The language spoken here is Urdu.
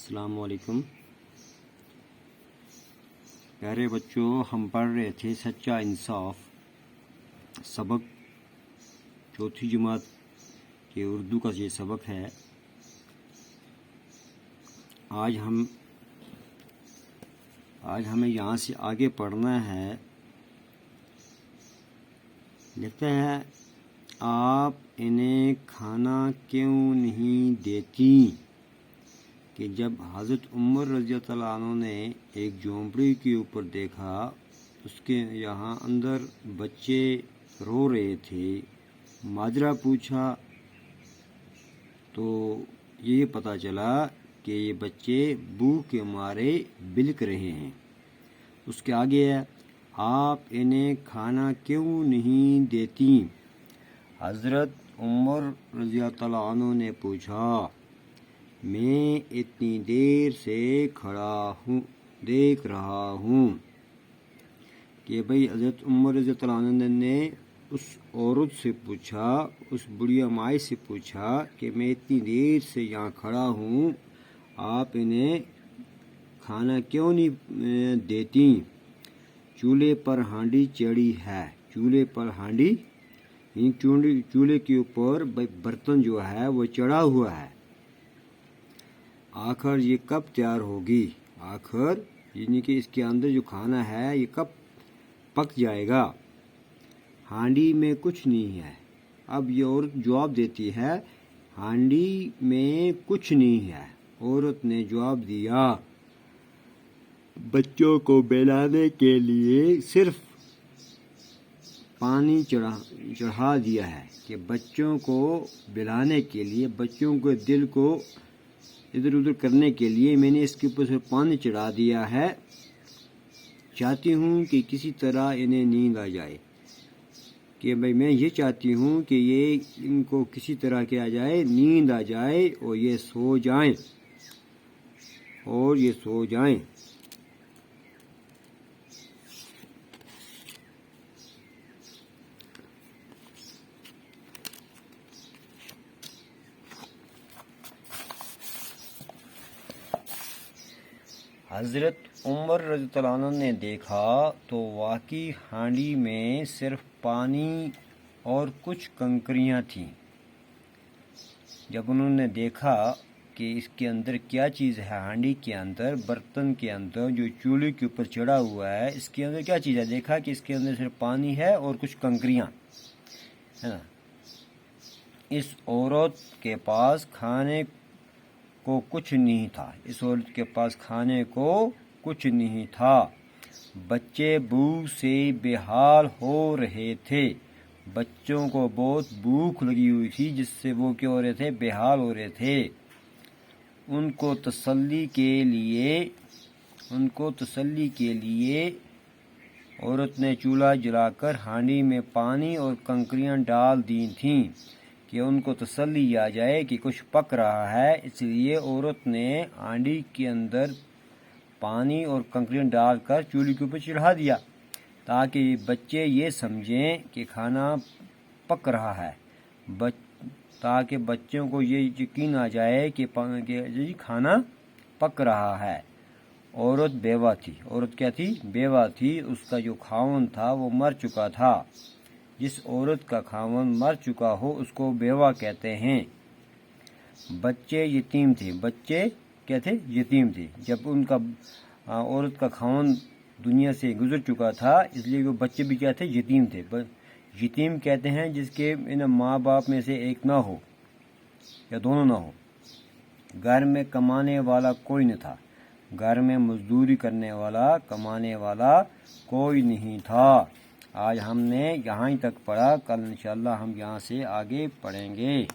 السلام علیکم پیارے بچوں، ہم پڑھ رہے تھے سچا انصاف سبق چوتھی جماعت کے اردو کا یہ سبق ہے۔ آج ہمیں یہاں سے آگے پڑھنا ہے۔ لکھتا ہے، آپ انہیں کھانا کیوں نہیں دیتی؟ کہ جب حضرت عمر رضی اللہ عنہ نے ایک جھونپڑی کے اوپر دیکھا، اس کے یہاں اندر بچے رو رہے تھے، ماجرا پوچھا تو یہ پتہ چلا کہ یہ بچے بھوک کے مارے بلک رہے ہیں۔ اس کے آگے ہے، آپ انہیں کھانا کیوں نہیں دیتی؟ حضرت عمر رضی اللہ عنہ نے پوچھا، میں اتنی دیر سے کھڑا دیکھ رہا ہوں کہ بھئی حضرت عمر رضی اللہ عنہ نے اس عورت سے پوچھا، اس بڑھیا مائی سے پوچھا کہ میں اتنی دیر سے یہاں کھڑا ہوں، آپ انہیں کھانا کیوں نہیں دیتی؟ چولہے پر ہانڈی چڑھی ہے۔ چولہے پر ہانڈی چولہے کے اوپر برتن جو ہے وہ چڑھا ہوا ہے، آخر یہ کب تیار ہوگی؟ آخر یعنی کہ اس کے اندر جو کھانا ہے یہ کب پک جائے گا؟ ہانڈی میں کچھ نہیں ہے۔ اب یہ عورت جواب دیتی ہے، ہانڈی میں کچھ نہیں ہے۔ عورت نے جواب دیا، بچوں کو بہلانے کے لیے صرف پانی چڑھا دیا ہے، کہ بچوں کو بہلانے کے لیے، بچوں کے دل کو ادھر ادھر کرنے کے لیے میں نے اس کے اوپر سے پانی چڑھا دیا ہے۔ چاہتی ہوں کہ کسی طرح انہیں نیند آ جائے، کہ بھئی میں یہ چاہتی ہوں کہ ان کو کسی طرح کیا جائے، نیند آ جائے اور یہ سو جائیں۔ حضرت عمر رضی اللہ عنہ نے دیکھا تو واقعی ہانڈی میں صرف پانی اور کچھ کنکریاں تھیں۔ جب انہوں نے دیکھا کہ اس کے اندر کیا چیز ہے، ہانڈی کے اندر، برتن کے اندر جو چولہے کے اوپر چڑھا ہوا ہے، اس کے اندر کیا چیز ہے، دیکھا کہ اس کے اندر صرف پانی ہے اور کچھ کنکریاں ہے نا۔ اس عورت کے پاس کھانے کو کچھ نہیں تھا، اس عورت کے پاس کھانے کو کچھ نہیں تھا۔ بچے بھوک سے بے حال ہو رہے تھے، بچوں کو بہت بھوک لگی ہوئی تھی جس سے وہ کیا ہو رہے تھے، بے حال ہو رہے تھے۔ ان کو تسلی کے لیے عورت نے چولہا جلا کر ہانڈی میں پانی اور کنکریاں ڈال دی تھیں، کہ ان کو تسلی آ جائے کہ کچھ پک رہا ہے۔ اس لیے عورت نے ہانڈی کے اندر پانی اور کنکریاں ڈال کر چولہے کے اوپر چڑھا دیا، تاکہ بچے یہ سمجھیں کہ کھانا پک رہا ہے، تاکہ بچوں کو یہ یقین آ جائے کہ کھانا پک رہا ہے۔ عورت بیوہ تھی۔ عورت کیا تھی؟ بیوہ تھی۔ اس کا جو خاوند تھا وہ مر چکا تھا۔ جس عورت کا خاوند مر چکا ہو اس کو بیوہ کہتے ہیں۔ بچے یتیم تھے۔ بچے کیا تھے؟ یتیم تھے۔ جب عورت کا خاوند دنیا سے گزر چکا تھا، اس لیے وہ بچے بھی کیا تھے؟ یتیم تھے۔ یتیم کہتے ہیں جس کے ماں باپ میں سے ایک نہ ہو یا دونوں نہ ہو۔ گھر میں کمانے والا کوئی نہ تھا، گھر میں مزدوری کرنے والا، کمانے والا کوئی نہیں تھا۔ آج ہم نے یہاں تک پڑھا، کل انشاءاللہ ہم یہاں سے آگے پڑھیں گے۔